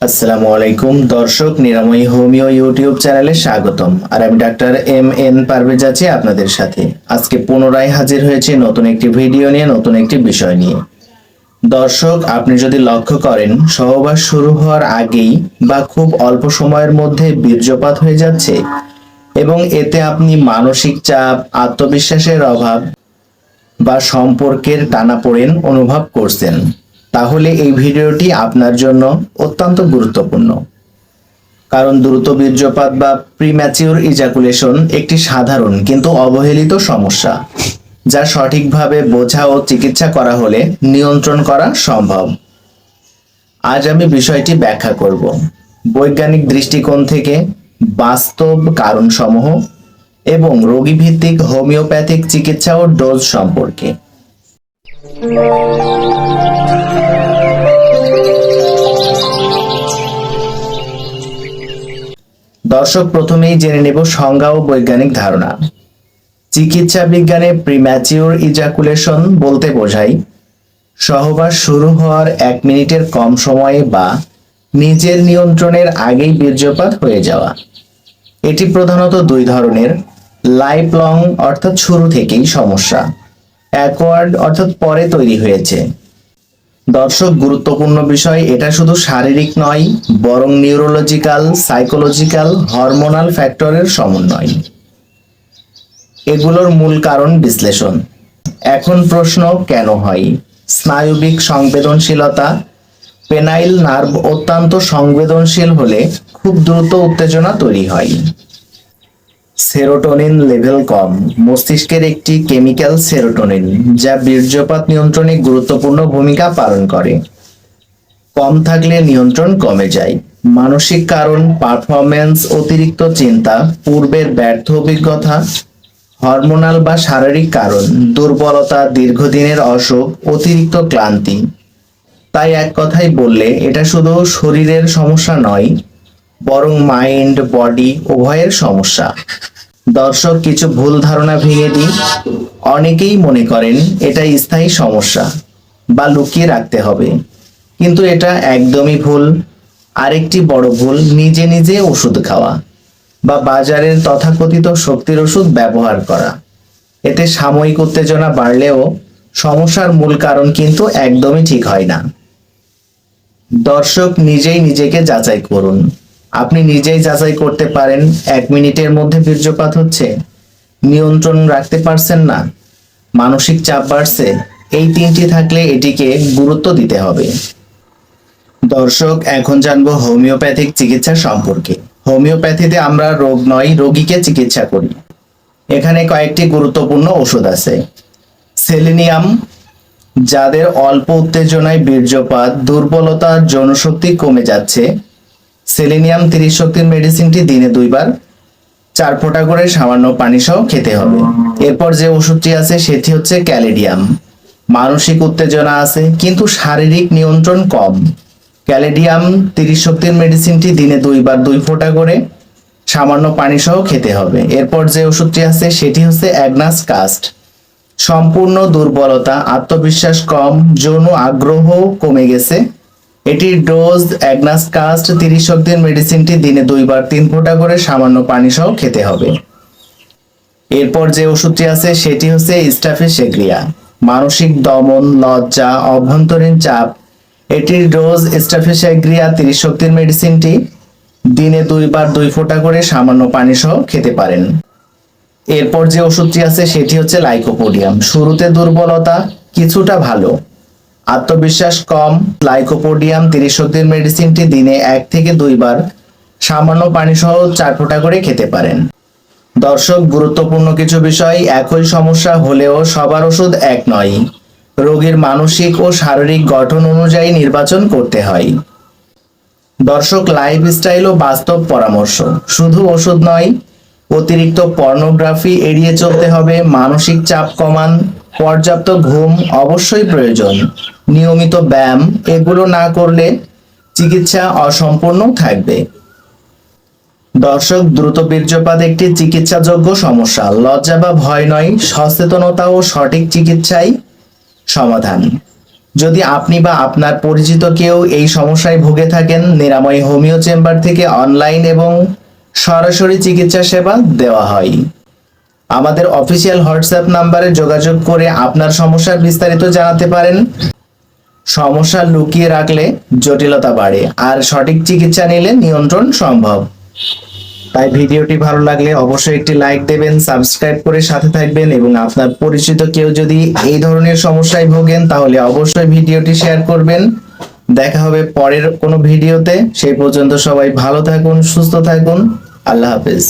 আসসালামু আলাইকুম দর্শক, নিরাময়ী হোমিও ইউটিউব চ্যানেলে স্বাগতম। আর আমি ডাক্তার এম পারভেজ আছি আপনাদের সাথে। আজকে পুনরায় হাজির হয়েছে নতুন একটি ভিডিও নিয়ে, নতুন একটি বিষয় নিয়ে। দর্শক, আপনি যদি লক্ষ্য করেন সহবাস শুরু হওয়ার আগেই বা খুব অল্প সময়ের মধ্যে বীর্যপাত হয়ে যাচ্ছে এবং এতে আপনি মানসিক চাপ, আত্মবিশ্বাসের অভাব বা সম্পর্কের টানাপোড়েন অনুভব করছেন, তাহলে এই ভিডিওটি আপনার জন্য অত্যন্ত গুরুত্বপূর্ণ। কারণ দ্রুত বীর্যপাত বা প্রিম্যাচিউর ইজাকুলেশন একটি সাধারণ কিন্তু অবহেলিত সমস্যা, যা সঠিকভাবে বোঝা ও চিকিৎসা করা হলে নিয়ন্ত্রণ করা সম্ভব। আজ আমি বিষয়টি ব্যাখ্যা করব বৈজ্ঞানিক দৃষ্টিকোণ থেকে, বাস্তব কারণসমূহ এবং রোগীভিত্তিক হোমিওপ্যাথিক চিকিৎসা ও ডোজ সম্পর্কে। দর্শক, প্রথমেই জেনে নেব সংজ্ঞা ও বৈজ্ঞানিক ধারণা। চিকিৎসা বিজ্ঞানে প্রিম্যাচিউর ইজাকুলেশন বলতে বোঝায় সহবাস শুরু হওয়ার 1 মিনিটের কম সময়ে বা নিজের নিয়ন্ত্রণের আগেই বীর্যপাত হয়ে যাওয়া। এটি প্রধানত দুই ধরনের: লাইফ লং অর্থাৎ শুরু থেকেই সমস্যা, অ্যাকোয়ার্ড অর্থাৎ পরে তৈরি হয়েছে। দর্শক, গুরুত্বপূর্ণ বিষয়, এটা শুধু শারীরিক নয়, বরং নিউরোলজিক্যাল, সাইকোলজিক্যাল, হরমোনাল ফ্যাক্টরের সমন্বয়। এগুলোর মূল কারণ বিশ্লেষণ। এখন প্রশ্ন, কেন হয়? স্নায়বিক সংবেদনশীলতা। পেনাইল নার্ভ অত্যন্ত সংবেদনশীল হলে খুব দ্রুত উত্তেজনা তৈরি হয়। সেরোটোনিন লেভেল কম। মস্তিষ্কের একটি কেমিক্যাল সেরোটোনিন, যা বীর্যপাত নিয়ন্ত্রণে গুরুত্বপূর্ণ ভূমিকা পালন করে, কম থাকলে নিয়ন্ত্রণ কমে যায়। মানসিক কারণ, পারফরম্যান্স, অতিরিক্ত চিন্তা, পূর্বের ব্যর্থ অভিজ্ঞতা। হরমোনাল বা শারীরিক কারণ, দুর্বলতা, দীর্ঘদিনের অসুখ, অতিরিক্ত ক্লান্তি। তাই এক কথায় বললে এটা শুধু শরীরের সমস্যা নয়, বরং মাইন্ড, বডি উভয়ের সমস্যা। দর্শক, কিছু ভুল ধারণা ভেঙে দিই। অনেকেই মনে করেন এটা স্থায়ী সমস্যা বা লুকিয়ে রাখতে হবে, কিন্তু এটা একদমই ভুল। আরেকটি বড় ভুল, নিজে নিজে ওষুধ খাওয়া বা বাজারের তথাকথিত শক্তির ওষুধ ব্যবহার করা। এতে সাময়িক উত্তেজনা বাড়লেও সমস্যার মূল কারণ কিন্তু একদমই ঠিক হয় না। দর্শক, নিজেই নিজেকে যাচাই করুন। আপনি নিজেই যাচাই করতে পারেন 1 মিনিটের মধ্যে বীর্যপাত হচ্ছে, নিয়ন্ত্রণ রাখতে পারছেন না, মানসিক চাপ বাড়ছে। এই 3টি থাকলে এটিকে গুরুত্ব দিতে হবে। দর্শক, এখন জানবো হোমিওপ্যাথিক চিকিৎসা সম্পর্কে। হোমিওপ্যাথিতে আমরা রোগ নয়, রোগীকে চিকিৎসা করি। এখানে কয়েকটি গুরুত্বপূর্ণ ওষুধ আছে। সেলিনিয়াম, যাদের অল্প উত্তেজনায় বীর্যপাত, দুর্বলতা, যৌনশক্তি কমে যাচ্ছে, সেলিনিয়াম 30 শক্তির মেডিসিনটি দিনে 2 বার 4 ফোঁটা করে সামান্য পানি সহ খেতে হবে। এরপর যে ওষুধটি আছে সেটি হচ্ছে ক্যালেডিয়াম। মানসিক উত্তেজনা আছে কিন্তু শারীরিক নিয়ন্ত্রণ কম। ক্যালেডিয়াম 30 শক্তির মেডিসিনটি দিনে 2 বার 2 ফোঁটা করে সামান্য পানি সহ খেতে হবে। এরপর যে ওষুধটি আছে সেটি হচ্ছে অ্যাগনাস কাস্ট। সম্পূর্ণ দুর্বলতা, আত্মবিশ্বাস কম, যৌন আগ্রহ কমে গেছে। এটির ডোজ অ্যাগনাস কাস্ট 30 শক্তির মেডিসিনটি দিনে 2 বার 3 ফোঁটা করে সামান্য পানি সহ খেতে হবে। এরপর যে ওষুধটি আছে সেটি হচ্ছে স্টাফিসেগ্রিয়া। মানসিক দমন, লজ্জা, অভ্যন্তরীণ চাপ। এটির ডোজ স্টাফিসেগ্রিয়া 30 শক্তির মেডিসিনটি দিনে 2 বার 2 ফোঁটা করে সামান্য পানি সহ খেতে পারেন। এরপর যে ওষুধটি আছে সেটি হচ্ছে লাইকোপোডিয়াম। শুরুতে দুর্বলতা, কিছুটা ভালো, আত্মবিশ্বাস কম। লাইকোপোডিয়াম 30 শক্তির মেডিসিনটি দিনে 1 থেকে 2 বার সামান্য পানি সহ 4 ফোঁটা করে খেতে পারেন। দর্শক, গুরুত্বপূর্ণ কিছু বিষয়, একই সমস্যা হলেও সবার ওষুধ এক নয়। রোগীর মানসিক ও শারীরিক গঠন অনুযায়ী নির্বাচন করতে হয়। দর্শক, লাইফস্টাইল ও বাস্তব পরামর্শ, শুধু ওষুধ নয়। অতিরিক্ত পর্নোগ্রাফি এড়িয়ে চলতে হবে। মানসিক চাপ কমান। পর্যাপ্ত ঘুম অবশ্যই প্রয়োজন। নিয়মিত ব্যায়াম, এগুলো না করলে চিকিৎসা অসম্পূর্ণ থাকবে। দর্শক, দ্রুত বীর্যপাত একটি চিকিৎসাযোগ্য সমস্যা। লজ্জা বা ভয় নয়, সচেতনতা ও সঠিক চিকিৎসাই সমাধান। যদি আপনি বা আপনার পরিচিত কেউ এই সমস্যায় ভুগে থাকেন, নিরাময় হোমিও চেম্বার থেকে অনলাইন এবং সরাসরি চিকিৎসা সেবা দেওয়া হয়। আমাদের অফিসিয়াল হোয়াটসঅ্যাপ নাম্বারে যোগাযোগ করে আপনার সমস্যার বিস্তারিত জানাতে পারেন। সমস্যা লুকিয়ে রাখলে জটিলতা বাড়ে, আর সঠিক চিকিৎসা নিলে নিয়ন্ত্রণ সম্ভব। তাই ভিডিওটি ভালো লাগলে অবশ্যই একটি লাইক দেবেন, সাবস্ক্রাইব করে সাথে থাকবেন এবং আপনার পরিচিত কেউ যদি এই ধরনের সমস্যায় ভোগেন তাহলে অবশ্যই ভিডিওটি শেয়ার করবেন। দেখা হবে পরের কোনো ভিডিওতে। সেই পর্যন্ত সবাই ভালো থাকুন, সুস্থ থাকুন। আল্লাহ হাফেজ।